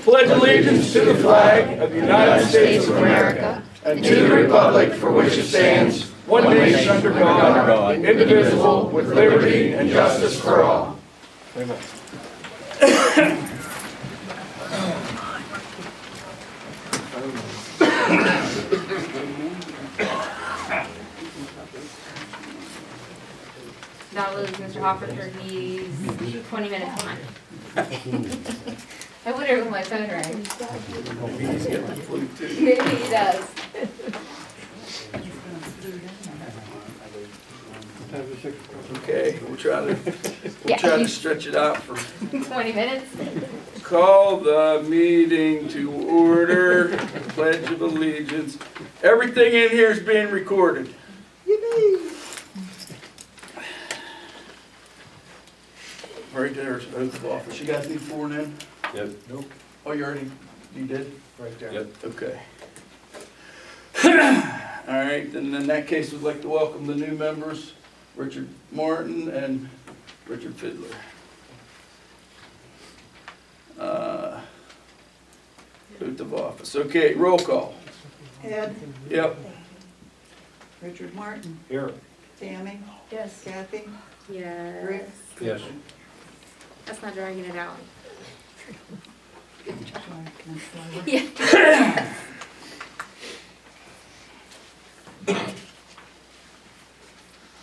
pledge allegiance to the flag of the United States of America and to the republic for which it stands, one nation under God, indivisible, with liberty and justice for all. That was Mr. Hofferter. He's 20 minutes behind. I wonder if my phone rings. Maybe he does. Okay, we'll try to stretch it out for 20 minutes? call the meeting to order, pledge of allegiance. Everything in here is being recorded. Right there's oath of office. You guys need sworn in? Yep. Nope. Oh, you did? Right there. Yep. Okay. All right, then in that case, we'd like to welcome the new members, Richard Martin and Richard Fiddler. Oath of office. Okay, roll call. Ed, Yep. Richard Martin, Here. Tammy, Yes. Kathy, Yes. Rick. Yes. That's not dragging it out. Sorry, can I slide? Yeah.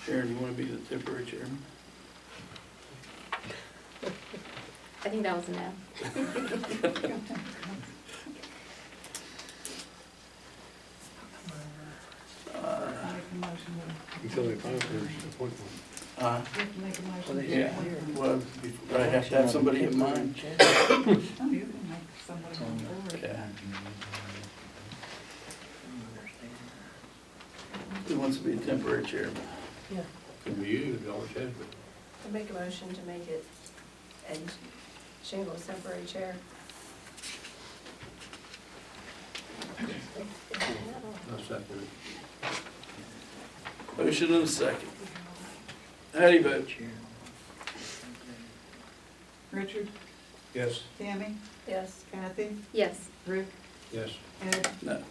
Sharon, you want to be the temporary chairman? I think that was enough. Make a motion to- You told me five years appointment. you have to make a motion to Yeah. appoint. Well, I have to have somebody in mind. Oh, you can make somebody on board. Yeah. Who wants to be a temporary chairman? Could be you, it always has been. I make a motion to make it Ed Shingles temporary chair. I'll second it. Motion and a second. How do you vote? Richard, Yes. Tammy, Yes. Kathy, Yes. Rick, Yes. Ed, No.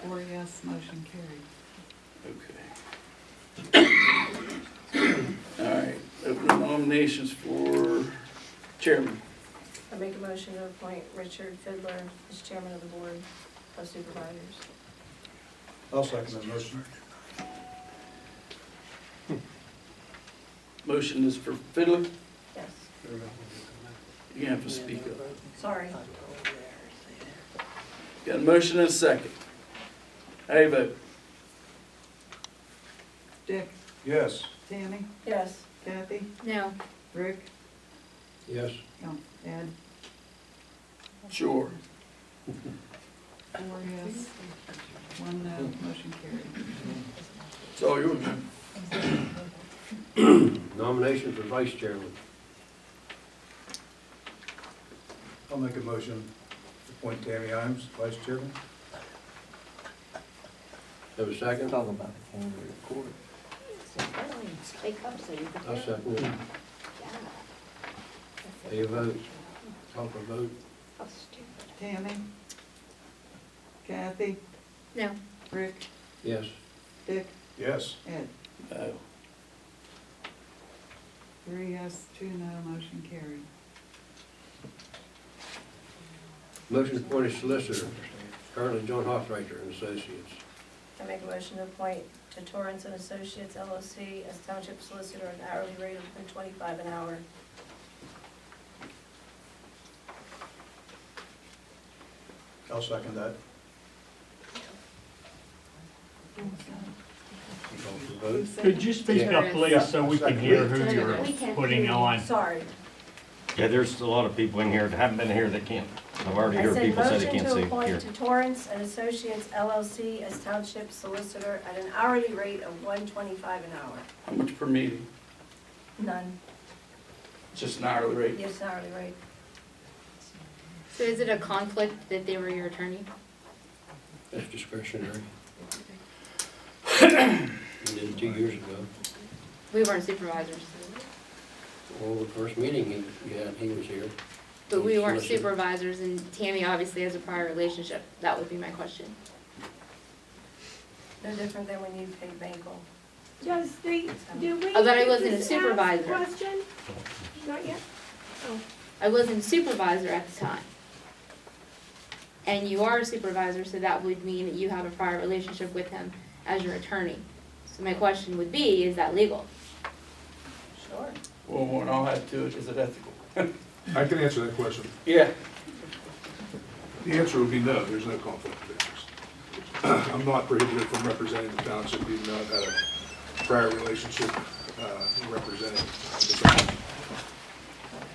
4 yes, motion carried. Okay. All right, open the nominations for chairman. I make a motion to appoint Richard Fiddler as chairman of the board of supervisors. I'll second that motion. Motion is for Fiddler. Yes. You have to speak up. Sorry. Got a motion and a second. How do you vote? Dick, Yes. Tammy, Yes. Kathy, No. Rick, Yes. no, Ed, Sure. 4 yes, 1 no, motion carried. It's all yours. Nomination for vice chairman. I'll make a motion to appoint Tammy Imes, vice chairman. Have a second? Talk about it, can we record it? Speak up so you can I'll second it. How you vote? Call for vote? Tammy, Kathy, No. Rick, Yes. Dick, Yes. Ed. No. 3 yes, 2 no, motion carried. Motion to appoint a solicitor, currently John Hoffreiter and Associates. I make a motion to appoint to Torrance and Associates LLC as township solicitor at an hourly rate of $25 an hour. I'll second that. Call for vote? Could you speak up, please, so we can hear who We you're can't putting hear you. on? Sorry. Yeah, there's a lot of people in here that haven't been here that can't. I've already I heard said people say they motion can't to see appoint here. to Torrance and Associates LLC as township solicitor at an hourly rate of $125 an hour. How much per meeting? None. Just an hourly rate? Yes, hourly rate. So is it a conflict that they were your attorney? That's discretionary. You did it 2 years ago. We weren't supervisors. Well, the first meeting he was here. But we weren't Solicitor. supervisors, and Tammy obviously has a prior relationship. That would be my question. No different than when you paid Bangle. Does the, do we? Oh, that I wasn't a just ask supervisor. Question? Not yet? I wasn't supervisor at the time. And you are a supervisor, so that would mean that you have a prior relationship with him as your attorney. So my question would be, is that legal? Sure. Well, what I'll add to it, is it ethical? I can answer that question. Yeah. The answer would be no, there's no conflict of interest. I'm not prohibited from representing the township, even though I've had a prior relationship representing the township.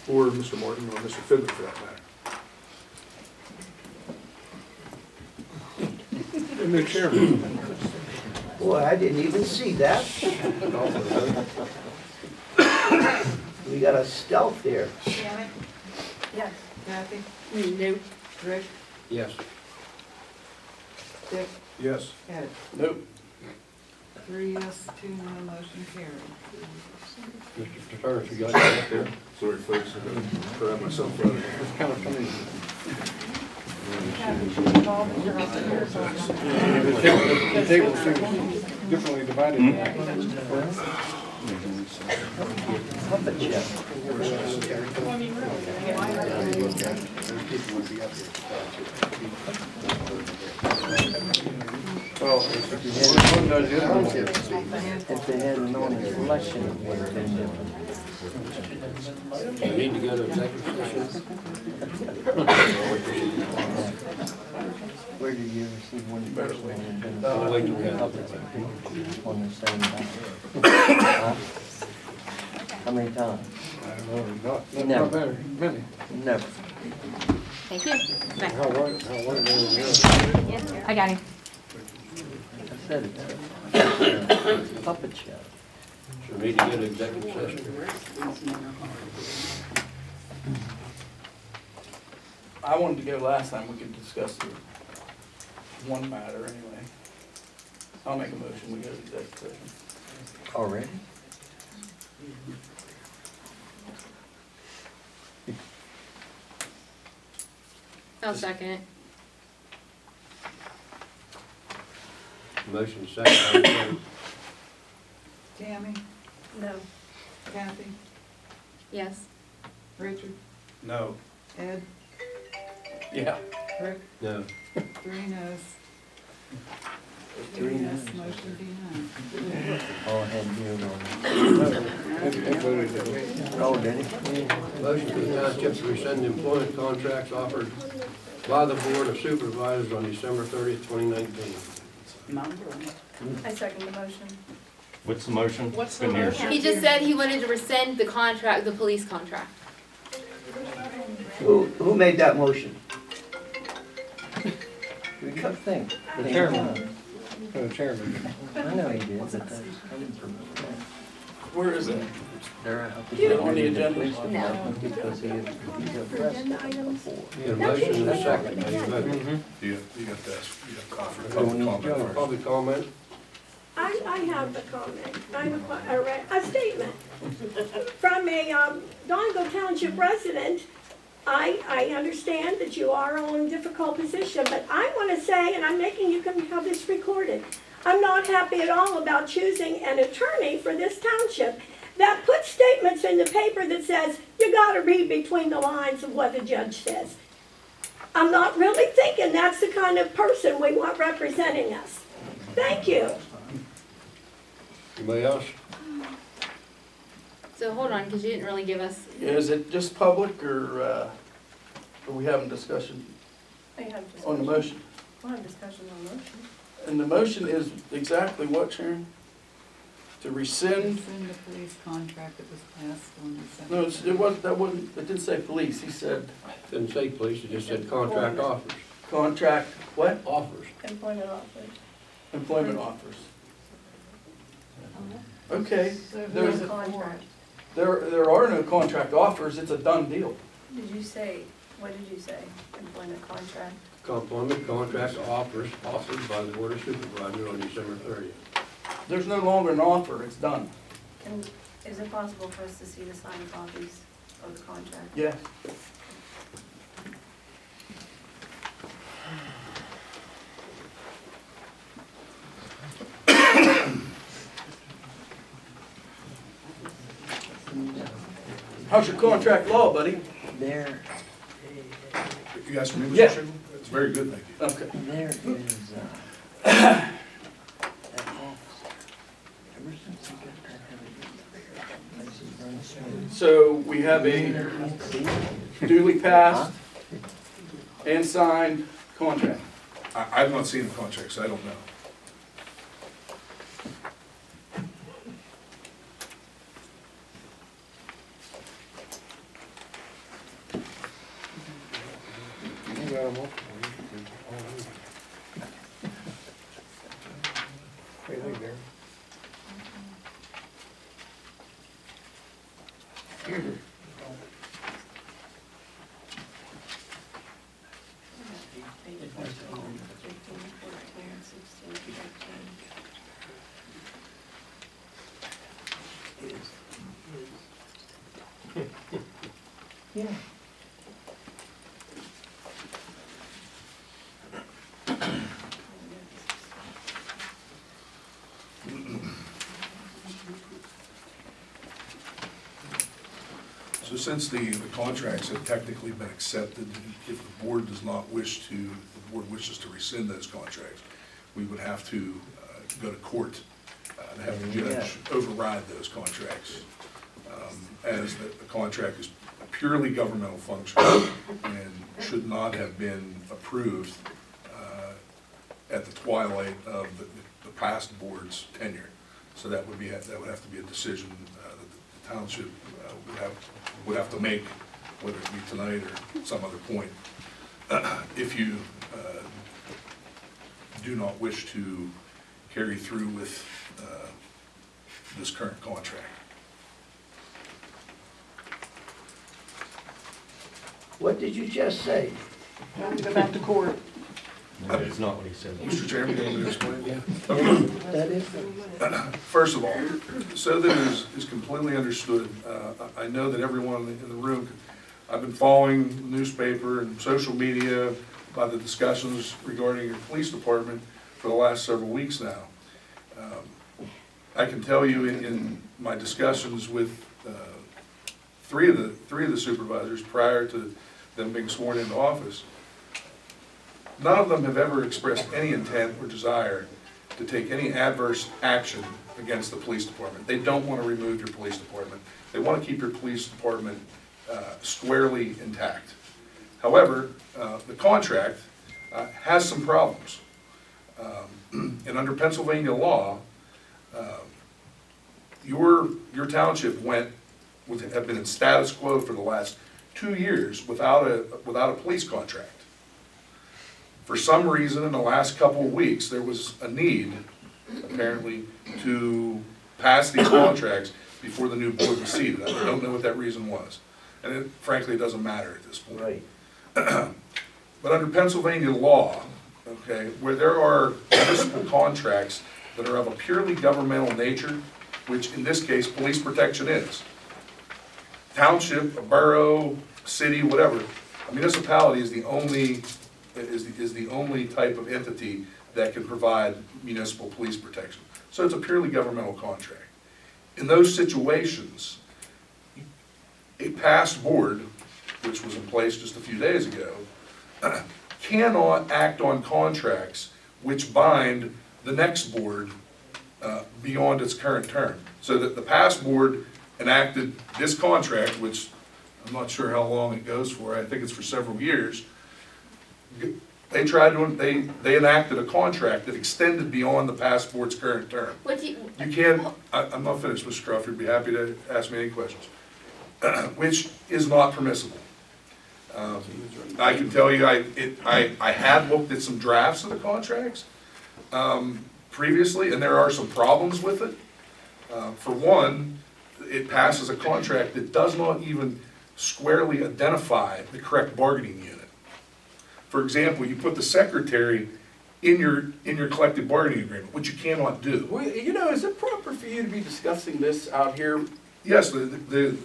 Or Mr. Martin, or Mr. Fiddler for that matter. And the chairman. Boy, I didn't even see that. We got a stealth here. Janet, Yes. Kathy, No. Rick, Yes. Dick, Yes. Ed. Nope. 3 yes, 2 no, motion carried. Mr. Turner, you got that up there? Sorry, folks, I gotta grab myself out of here. It's kind of funny. The table seems differently divided. Puppet show. Well, one does the other one. If they had an on election, it would have been different. We need to go to executive session. Where did you ever see one person and been I'll wait till we have public on the same ballot? Huh? How many times? Not very many. Never. Thank you. Bye. How I got him. I said it's a puppet show. So we need to go to executive session. I wanted to go last time, we could discuss the one matter anyway. I'll make a motion, we go to executive session. Already? I'll second it. Motion second. All in favor? Tammy, No. Kathy, Yes. Richard, No. Ed, Yeah. Rick, No. 3 no's. 3 yes, no's. motion denied. All had you on. Oh, did he? Motion for the township to rescind employment contracts offered by the Board of Supervisors on December 30th, 2019. I second the motion. What's the motion? What's Couldn't hear. He just said he wanted to rescind the contract, the police contract. Who made that motion? We kept thinking. The chairman. The chairman. I know he did, but that's coming from Where is it? they're out. On the agenda? No. Because he's arrested before. We have a motion and a second. How do you vote? You got that, you got coffee. Oh, we need Public comment Joe. first. Public comment? I have a comment, a statement from a Dongo Township resident. I understand that you are in a difficult position, but I want to say, and I'm making you can have this recorded, I'm not happy at all about choosing an attorney for this township that puts statements in the paper that says, you gotta read between the lines of what the judge says. I'm not really thinking that's the kind of person we want representing us. Thank you. Anybody else? So hold on, because you didn't really give us, Is it just public, or are we having discussion We have on the discussion. motion? We'll have discussion on the motion. And the motion is exactly what, Sharon? To rescind? Rescind the police contract that was passed on December. No, it wasn't, that wasn't, it didn't say police, he said Didn't say police, it just said contract offers. contract, what? Offers. Employment offers. Employment offers. Okay, So who there's, is it for? Contract. there are no contract offers, it's a done deal. Did you say, what did you say? Employment contract? Employment contract offers offered by the Board of Supervisors on December 30th. There's no longer an offer, it's done. Is it possible for us to see the signed copies of the contract? Yes. How's your contract law, buddy? There, You asked me, Mr. Yeah. Chairman? It's very good, thank you. Okay. there is, that officer, ever since he got that heavy, place is run smooth. So we have a duly passed and signed contract. I've not seen the contract, so I don't know. Yeah. So since the contracts have technically been accepted, if the board does not wish to, if the board wishes to rescind those contracts, we would have to go to court and have the judge override those contracts. As the contract is a purely governmental function and should not have been approved at the twilight of the past board's tenure. So that would have to be a decision that the township would have to make, whether it be tonight or some other point, if you do not wish to carry through with this current contract. What did you just say? Go back to court. No, it's not what he said. Mr. Chairman, you want me to explain? Yeah. That is. First of all, so that it is completely understood, I know that everyone in the room, I've been following the newspaper and social media by the discussions regarding your police department for the last several weeks now. I can tell you in my discussions with three of the supervisors prior to them being sworn into office, none of them have ever expressed any intent or desire to take any adverse action against the police department. They don't want to remove your police department. They want to keep your police department squarely intact. However, the contract has some problems. And under Pennsylvania law, your township have been in status quo for the last 2 years without a police contract. For some reason, in the last couple of weeks, there was a need, apparently, to pass these contracts before the new board was seated. I don't know what that reason was. And frankly, it doesn't matter at this point. Right. But under Pennsylvania law, okay, where there are municipal contracts that are of a purely governmental nature, which in this case, police protection is. Township, a borough, city, whatever, a municipality is the only type of entity that can provide municipal police protection. So it's a purely governmental contract. In those situations, a past board, which was in place just a few days ago, cannot act on contracts which bind the next board beyond its current term. So that the past board enacted this contract, which I'm not sure how long it goes for, I think it's for several years. They enacted a contract that extended beyond the past board's current term. What do you? You can't, I'm not finished, Mr. Crawford, be happy to ask me any questions, which is not permissible. I can tell you, I had looked at some drafts of the contracts previously, and there are some problems with it. For one, it passes a contract that does not even squarely identify the correct bargaining unit. For example, you put the secretary in your collective bargaining agreement, which you cannot do. Well, you know, is it proper for you to be discussing this out here? Yes, the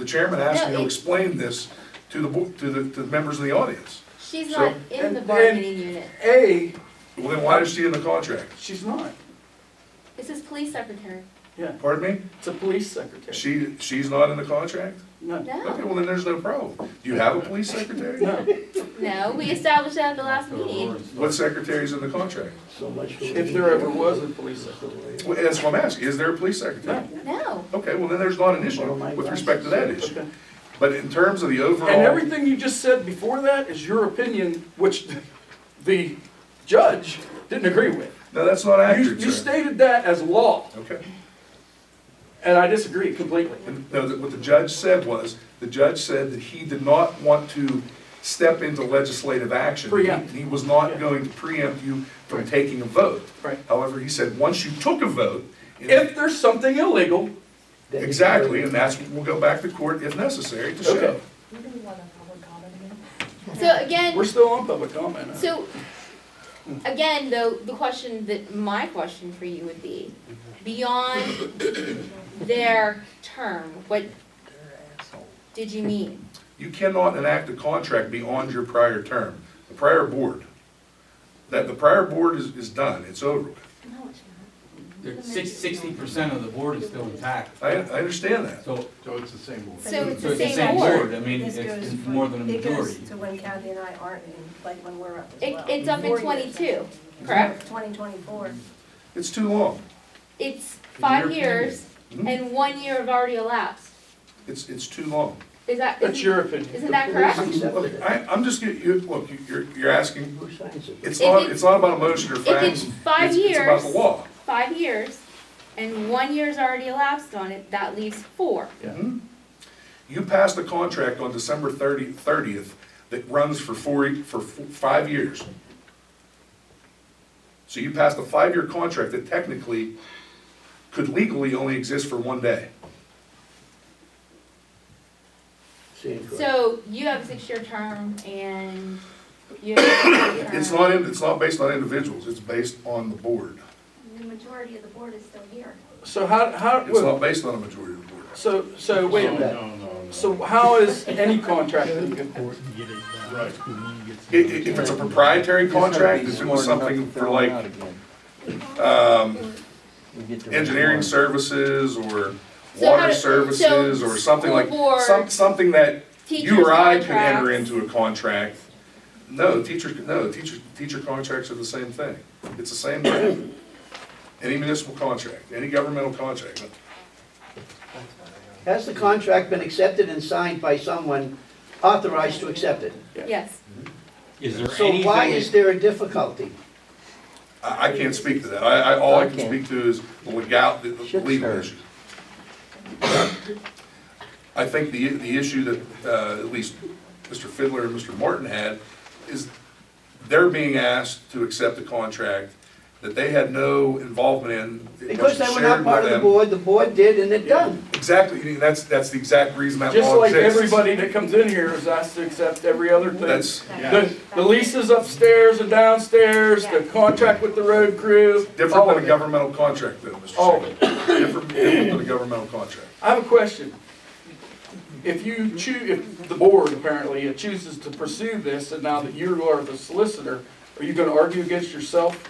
chairman asked me to explain this to the members of the audience. She's So- not in the bargaining unit. A, Well, then why is she in the contract? she's not. This is police secretary. Yeah, Pardon me? it's a police secretary. She's not in the contract? No, Okay, No, well then there's no problem. Do you have a police secretary? no. no, we established that at the last meeting. What secretary's in the contract? So much for. If there ever was a police secretary. Well, that's what I'm asking. Is there a police secretary? No, Okay, well then there's not an issue with respect to that issue. Okay. But in terms of the overall. And everything you just said before that is your opinion, which the judge didn't agree with. No, that's not You accurate, you sir. stated that as law, Okay. and I disagree completely. And, no, what the judge said was, the judge said that he did not want to step into legislative action. Preempt. He was not Yeah. going to preempt you from Right. taking a vote. Right. However, he said, once you took a vote. If there's something illegal, Exactly, and that's, we'll go back to court if necessary to show. Okay. so again, we're still on public comment. so, again, though, my question for you would be, beyond their term, what did you mean? You cannot enact a contract beyond your prior term, the prior board. That the prior board is done, it's over with. 60% of the board is still intact. I understand that. So it's the same board. So it's so the it's the same same board. board. I mean, This it's goes it's for- more than a It goes majority. to when Kathy and I aren't in, like when we're up as well. It's up in 4 years. 22, correct? 2024. It's too long. It's 5 your years, Mhm. and 1 year have already elapsed. It's too long. Is that, That's your opinion. isn't that correct? Look, I'm just, look, you're asking, Who signs it? it's If not about a motion or If facts. it's 5 It's about years, the law. 5 years, and 1 year's already elapsed on it, that leaves 4. Mhm. You passed a contract on December 30th that runs for 5 years. So you passed a 5-year contract that technically could legally only exist for 1 day. So you have a 6-year term, and you have a 6-year term. It's not based on individuals, it's based on the board. The majority of the board is still here. So how, It's not based on a majority of the board. so wait a minute. So how is any contract legal? Right. If it's a proprietary contract, if it was something for like engineering services or So how water do- services so or something like, school board, something that Teachers' you or I could enter contracts. into a contract. No, teacher contracts are the same thing. It's the same thing. Any municipal contract, any governmental contract. Has the contract been accepted and signed by someone authorized to accept it? Yes. Is there So why anything, is there a difficulty? I can't speak to that. All I can speak to is the legal issue. I think the issue that at least Mr. Fiddler and Mr. Martin had is they're being asked to accept a contract that they had no involvement in. It Because they wasn't were shared not part with of the them. board did, and it done. Exactly, that's the exact reason that Just law like exists. everybody that comes in here is asked to accept every other thing. That's The leases upstairs and downstairs, the contract with the road crew. different all than of a it. governmental contract though, Mr. All of Chairman. Different than a governmental contract. I have a question. If the board apparently chooses to pursue this, and now that you are the solicitor, are you gonna argue against yourself?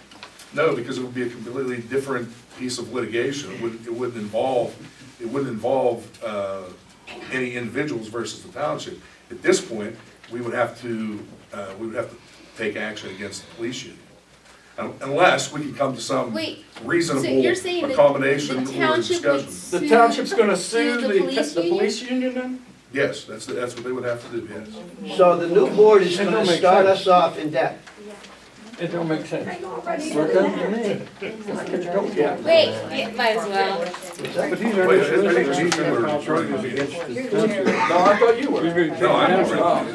No, because it would be a completely different piece of litigation. It wouldn't involve any individuals versus the township. At this point, we would have to take action against the police union. Unless we can come to some Wait, reasonable so you're saying that accommodation the or township would discussion. The township's gonna sue the the police union then? Yes, that's what they would have to do, yes. So the new board is gonna start us off in debt. it don't make sense. I already Well, it did doesn't that. to me. Yeah. Wait, yeah, might as well. But he's Wait, I think Chief Fiddler is trying to be. No, I thought you were. No, I'm not.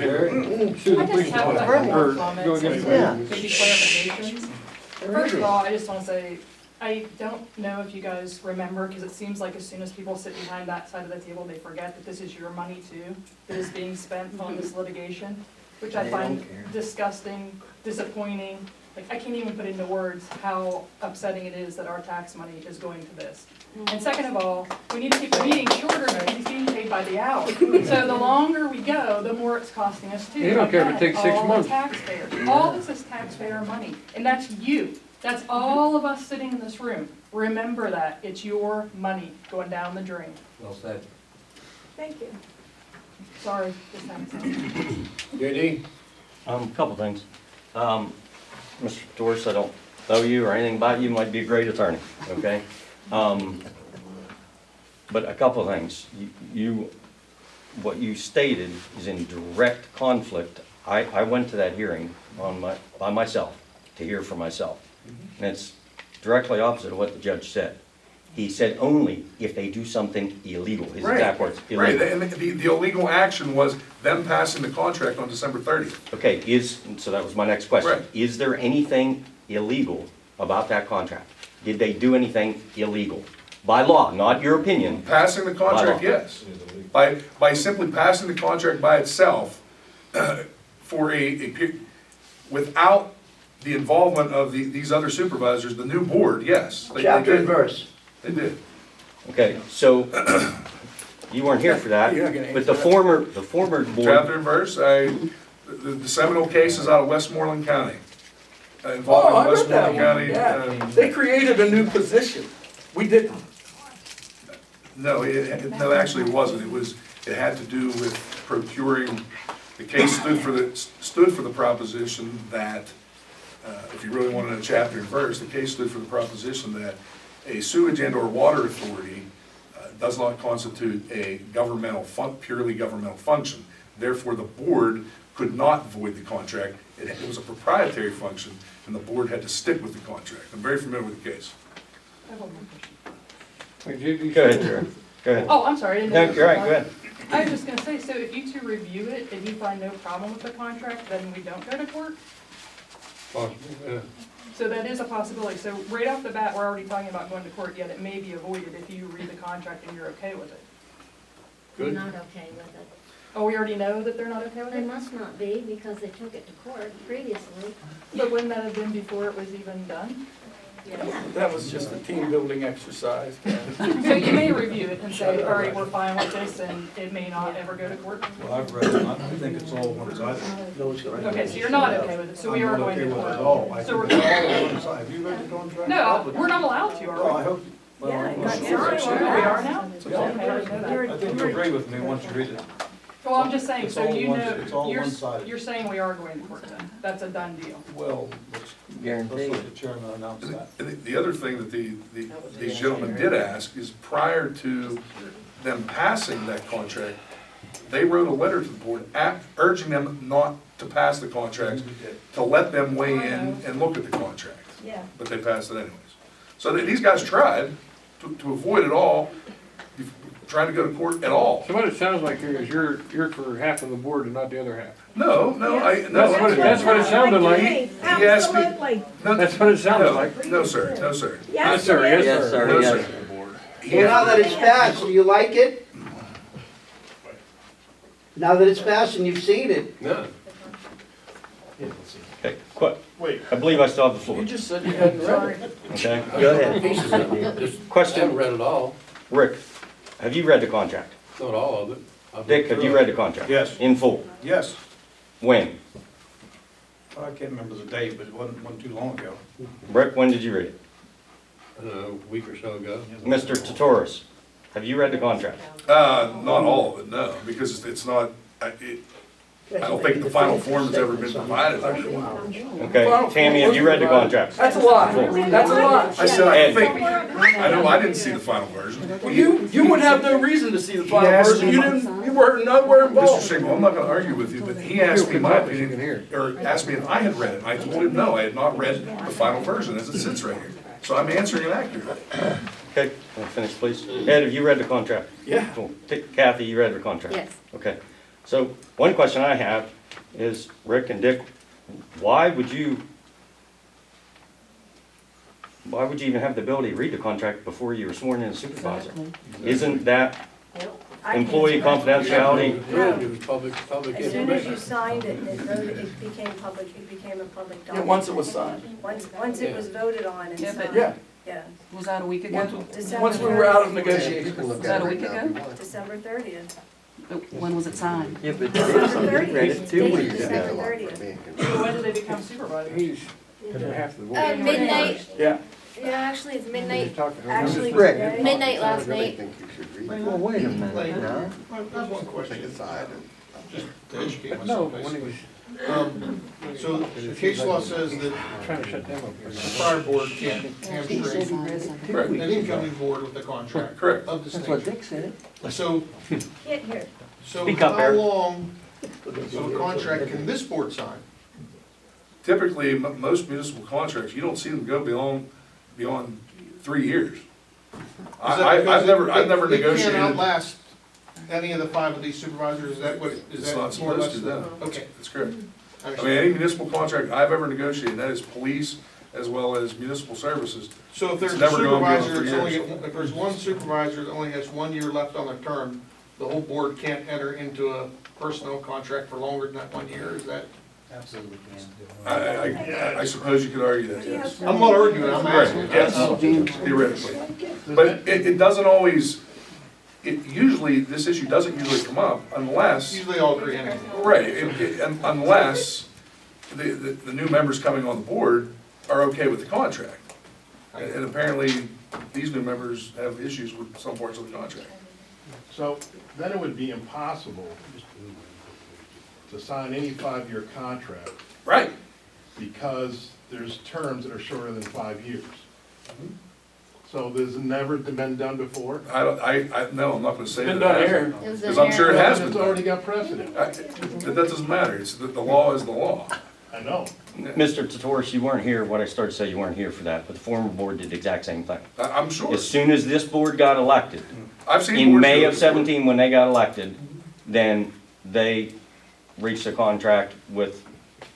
Sue the I police just have a department, couple or of comments, go against Yeah. maybe clarifications. First of all, I just want to say, I don't know if you guys remember, because it seems like as soon as people sit behind that side of the table, they forget that this is your money too, that is being spent on this litigation, which I They find don't care. disgusting, disappointing. Like, I can't even put into words how upsetting it is that our tax money is going to this. And second of all, we need to keep the meeting shorter, though, he's being paid by the hour. So the longer we go, the more it's costing us too. You don't care if it Again, takes 6 all the months. taxpayers, all this is taxpayer money, and that's you. That's all of us sitting in this room. Remember that, it's your money going down the drain. Well said. Thank you. Sorry, this time. JD? Couple things. Mr. Torres, I don't know you or anything about you, might be a great attorney, okay? But a couple of things. What you stated is in direct conflict. I went to that hearing by myself, to hear for myself. And it's directly opposite of what the judge said. He said only if they do something illegal, his exact words, Right, illegal. and the illegal action was them passing the contract on December 30th. Okay, so that was my next question. Right. Is there anything illegal about that contract? Did they do anything illegal? By law, not your opinion. Passing the contract, By law. yes. By simply passing the contract by itself for without the involvement of these other supervisors, the new board, yes. they Chapter and did. verse. They did. Okay, so you weren't here for that, You're not gonna but the former board, Chapter and verse, the Seminole case is out of Westmoreland County. Involving Oh, I read Westmoreland that one, County. yeah. They created a new position. We didn't. No, no, actually it wasn't. It had to do with procuring, the case stood for the proposition that, if you really wanted a chapter and verse, the case stood for the proposition that a sewage and or water authority does not constitute a purely governmental function. Therefore, the board could not void the contract. It was a proprietary function, and the board had to stick with the contract. I'm very familiar with the case. I have one more question. go ahead, Jared, go ahead. Oh, I'm sorry, I didn't No, know. you're right, go ahead. I was just gonna say, so if you two review it, and you find no problem with the contract, then we don't go to court? Possibly, yeah. So that is a possibility. So right off the bat, we're already talking about going to court, yet it may be avoided if you read the contract and you're okay with it. They're Good. not okay with it. Oh, we already know that they're not okay with They it? must not be because they took it to court previously. But wouldn't that have been before it was even done? Yeah. That was just a team building exercise. So you may review it and say, all right, we're fine with this, and it may not ever go to court? Well, I've read it, I think it's all one-sided. Okay, so you're not okay with it, so we are going to I'm not okay with it court. at all. I So think we're, it's all one-sided. Have you read the contract? no, we're not allowed to, Well, I are hope, well, Yeah, I'm you not got sure. signed. we? We are now? It's Okay, all- I didn't know that. I think you'll agree with me once you read it. Well, I'm just saying, It's so all you one- know, it's all one-sided. you're saying we are going to court then? That's a done deal? Well, let's let the chairman announce that. And the other thing that these gentlemen did ask is prior to them passing that contract, they wrote a letter to the board urging them not to pass the contract, to let them weigh in and look at the contract. Yeah. But they passed it anyways. So these guys tried to avoid it all, trying to go to court at all. So what it sounds like here is you're for half of the board and not the other half. No, That's what it sounded like. He asked me- Absolutely. No, That's what it sounded like. No, sir, no, sir. Yes, sir, it is. yes, sir. No, sir. He Well, now that it's passed, do you like it? Now that it's passed and you've seen it, No. Okay, I believe I still have the floor, you just said you hadn't read it. okay? Go ahead. Pieces of it. Just Question. haven't read it all, Rick, have you read the contract? not all of it. I've Dick, looked have you through read it. the contract? Yes. In full? Yes, When? I can't remember the date, but it wasn't too long ago. Rick, when did you read it? I don't know, a week or so ago. Mr. Tatoris, have you read the contract? Not all of it, no, because it's not, I don't think the final form has ever been provided. Okay, Tammy, have you read the contract? That's a lie. That's a lie. I said, I Ed. think, I know, I didn't see the final version. Well, you would have no reason to see the final He asked version. me- You were nowhere Mr. involved. Shingle, I'm not gonna argue with you, but he asked me my opinion, or asked me if I had read it. I told him, no, I had not read the final version as it sits right here. So I'm answering it accurately. Okay, can I finish, please? Ed, have you read the contract? Yeah. Cool. Kathy, you read the contract? Yes. Okay, so one question I have is, Rick and Dick, why would you even have the ability to read the contract before you were sworn in as supervisor? Isn't that employee confidentiality? Yeah, it was public As soon as you information. signed it and it voted, it became public, it became a public Yeah, document. once it was signed. Once it was voted on and Yeah, but- signed. Yeah. Yeah. Was that a week ago? Once we were out of negotiations. Was that a week ago? December 30th. When was it signed? Yeah, but December 30th. Dated December 30th. So when did they become supervisors? He's half the board. Midnight, Yeah. Yeah, actually, it's midnight, Actually, Rick. today. midnight last night. Well, wait a minute now. I have one question. Just to educate No, myself. when he was So the case law says that trying to shut down over the here. prior board can't hamstring Correct. an incoming board with a contract Correct. of That's what distinction. Dick said. So, Can't hear. so Speak up, how Eric. long of a contract can this board sign? Typically, most municipal contracts, you don't see them go beyond 3 years. Is that I've because never they can't negotiated. outlast any of the 5 of these supervisors, is that what, is It's that not more or less? supposed to, no. Okay. That's correct. I I mean, understand. any municipal contract I've ever negotiated, that is police as well as municipal services. So if there's It's a never gone beyond supervisor, 3 it's only, years. if there's one supervisor that only has 1 year left on their term, the whole board can't enter into a personnel contract for longer than that 1 year, is that? Absolutely I suppose you could argue that, yes. I'm not arguing, I'm Right, asking. yes, theoretically. But it doesn't always, usually, this issue doesn't usually come up unless, Usually all agree anyway. right, unless the new members coming on the board are okay with the contract. And apparently, these new members have issues with some parts of the contract. So then it would be impossible to sign any 5-year contract Right. because there's terms that are shorter than 5 years. So there's never been done before? No, I'm not gonna say that. Been done here. It was Because I'm sure it has been It's done. already got precedent. That doesn't matter, it's, the law is the law. I know. Mr. Totoris, you weren't here, what I started to say, you weren't here for that, but the former board did the exact same thing. I'm sure. As soon as this board got elected, I've seen in boards May do of it. 17, when they got elected, then they reached a contract with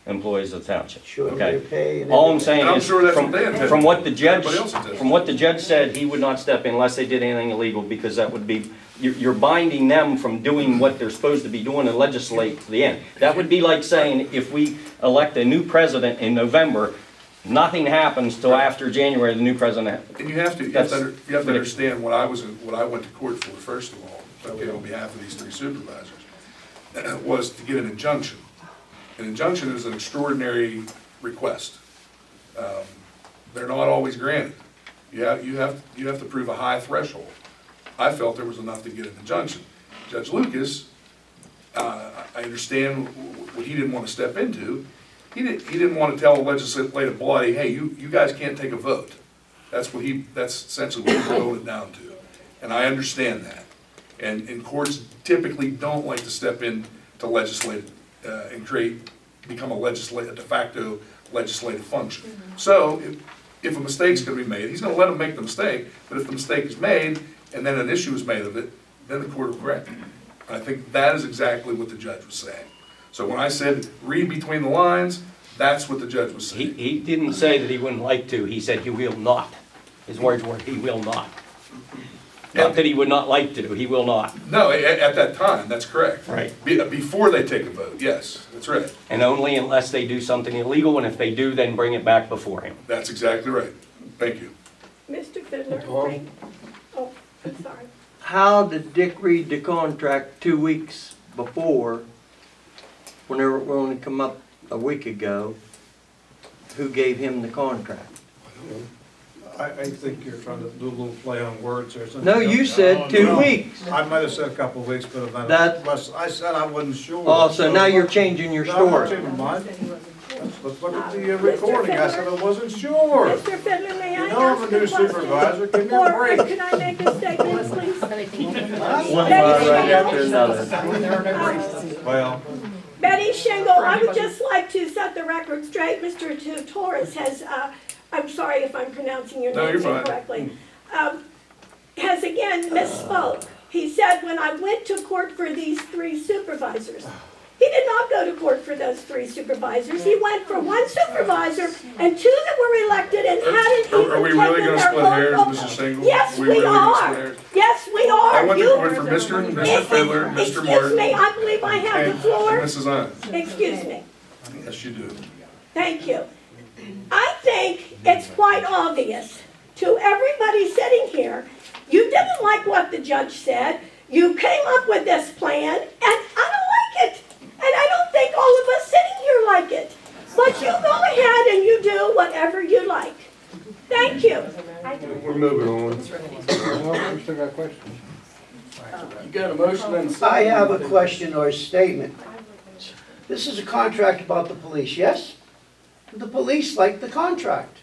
employees of the township. Sure, Okay. they pay and All I'm saying And I'm is, sure that's what they intended. from what the judge, Everybody else intended. from what the judge said, he would not step in unless they did anything illegal, because that would be, you're binding them from doing what they're supposed to be doing and legislate to the end. That would be like saying, if we elect a new president in November, nothing happens till after January, the new president. And you have to understand what I went to court for, first of all, okay, on behalf of these 3 supervisors, was to get an injunction. An injunction is an extraordinary request. They're not always granted. You have to prove a high threshold. I felt there was enough to get an injunction. Judge Lucas, I understand what he didn't want to step into. He didn't want to tell a legislative body, hey, you guys can't take a vote. That's essentially what he boiled it down to. And I understand that. And courts typically don't like to step in to legislate and become a de facto legislative function. So if a mistake's gonna be made, he's gonna let them make the mistake, but if the mistake is made and then an issue is made of it, then the court will correct it. And I think that is exactly what the judge was saying. So when I said read between the lines, that's what the judge was saying. He didn't say that he wouldn't like to, he said he will not. His words were, he will not. Not that he would not like to, he will not. No, at that time, that's correct. Right. Before they take a vote, yes, that's right. And only unless they do something illegal, and if they do, then bring it back before him. That's exactly right. Thank you. Mr. Fiddler, Tom? oh, I'm sorry. How did Dick read the contract 2 weeks before, when they were only come up a week ago? Who gave him the contract? I think you're trying to do a little play on words or something. No, you said 2 weeks. I might have said a couple of weeks, but That- I said I wasn't sure. Oh, so now you're changing your No, I'm not story. changing mine. Let's look at the recording, I said I wasn't sure. Mr. Fiddler, may I You know I'm ask a a new question? supervisor, give me a Or break. can I make a statement, please? One line right after another. Well, Betty Shingle, I would just like to set the record straight. Mr. Torres has, I'm sorry if I'm pronouncing your No, name you're fine. incorrectly, has again misspoke. He said when I went to court for these 3 supervisors, he did not go to court for those 3 supervisors. He went for 1 supervisor and 2 that were elected and hadn't even Are we really taken gonna their split oath hairs, of- Mrs. Shingle? Yes, We we really gonna split are. hairs? Yes, we are. I went to You- court for Mr. Fiddler, Mr. Excuse Martin, me, I believe I have the and floor. Mrs. Ines. Excuse me. Yes, you do. Thank you. I think it's quite obvious to everybody sitting here, you didn't like what the judge said, you came up with this plan, and I don't like it. And I don't think all of us sitting here like it. But you go ahead and you do whatever you like. Thank you. We're moving on. Well, we still got questions. You got a motion and a second. I have a question or a statement. This is a contract about the police, yes? The police like the contract.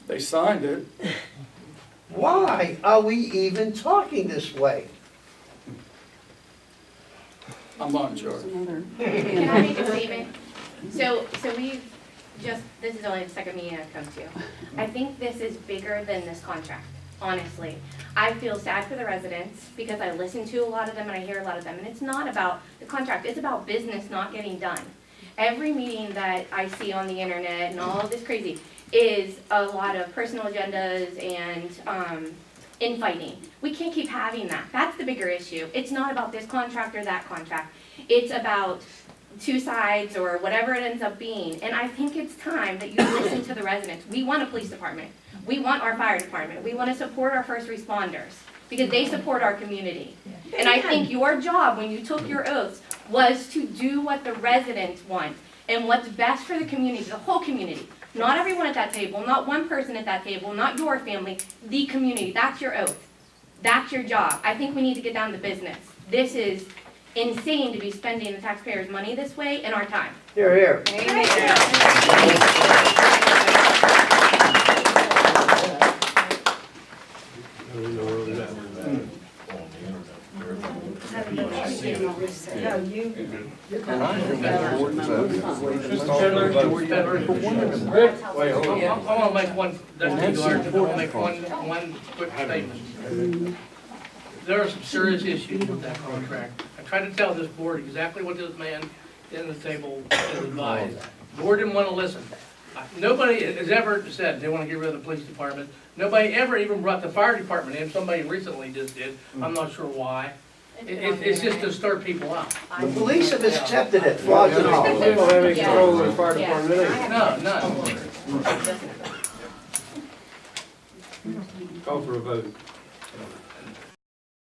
They signed it. Why are we even talking this way? I'm not in charge. Can I make a statement? So we've just, this is only the second meeting I've come to. I think this is bigger than this contract, honestly. I feel sad for the residents because I listen to a lot of them and I hear a lot of them. And it's not about the contract, it's about business not getting done. Every meeting that I see on the internet and all of this crazy is a lot of personal agendas and infighting. We can't keep having that. That's the bigger issue. It's not about this contract or that contract. It's about two sides or whatever it ends up being. And I think it's time that you listen to the residents. We want a police department. We want our fire department. We want to support our first responders because they support our community. And I think your job when you took your oaths was to do what the residents want and what's best for the community, the whole community. Not everyone at that table, not one person at that table, not your family, the community. That's your oath. That's your job. I think we need to get down to business. This is insane to be spending the taxpayers' money this way in our time. Here, here. I wanna make one, Dusty Gard, I wanna make one quick statement. There are some serious issues with that contract. I tried to tell this board exactly what this man in the table has advised. The board didn't wanna listen. Nobody has ever said they wanna get rid of the police department. Nobody ever even brought the fire department in. Somebody recently just did. I'm not sure why. It's just to stir people up. The police have accepted it, frauds and all. We don't have any control over the fire department anyway. No, none. Call for a vote.